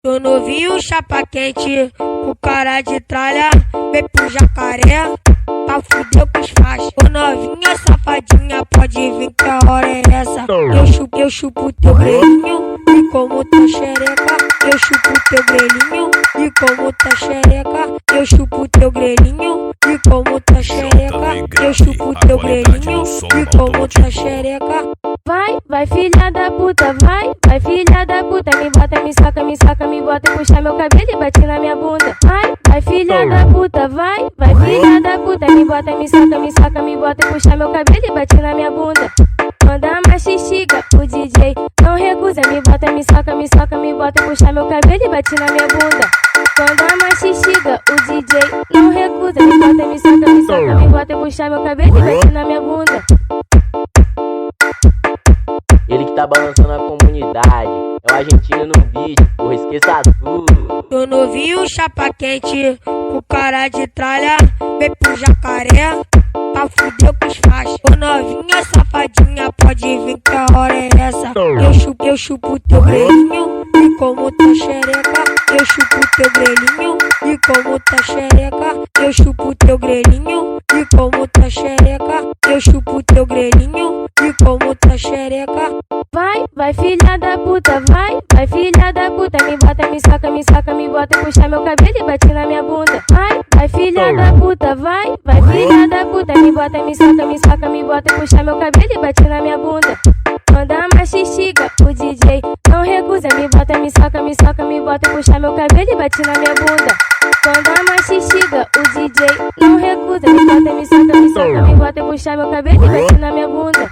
Tô novinho, chapa quente, com cara de tralha, vem pro jacaré, tá fudeu com os fachos. Ô novinha safadinha, pode vir que a hora é essa. Eu chupo teu grelhinho, e como tá xereca. Eu chupo teu grelhinho, e como tá xereca. Eu chupo teu grelhinho, e como tá xereca. Eu chupo teu grelhinho, e como tá xereca. Vai filha da puta, vai filha da puta. Me bota, me soca, me bota e puxa meu cabelo e bate na minha bunda. Vai filha da puta, vai filha da puta. Me bota, me soca, me bota e puxa meu cabelo e bate na minha bunda. Quando a machixiga, o DJ não recusa. Me bota, me soca, me bota e puxa meu cabelo e bate na minha bunda. Quando a machixiga, o DJ não recusa. Me bota, me soca, me bota e puxa meu cabelo e bate na minha bunda. Ele que tá balançando a comunidade é o argentino no beat, porra, esqueça tudo. Tô novinho, chapa quente, com cara de tralha, vem pro jacaré, tá fudeu com os fachos. Ô novinha safadinha, pode vir que a hora é essa. Eu chupo teu grelhinho, e como tá xereca. Eu chupo teu grelhinho, e como tá xereca. Eu chupo teu grelhinho, e como tá xereca. Eu chupo teu grelhinho, e como tá xereca. Vai filha da puta, vai filha da puta. Me bota, me soca, me bota e puxa meu cabelo e bate na minha bunda. Vai filha da puta, vai filha da puta. Me bota, me soca, me bota e puxa meu cabelo e bate na minha bunda. Quando a machixiga, o DJ não recusa. Me bota, me soca, me bota e puxa meu cabelo e bate na minha bunda. Quando a machixiga, o DJ não recusa. Me bota, me soca, me bota e puxa meu cabelo e bate na minha bunda.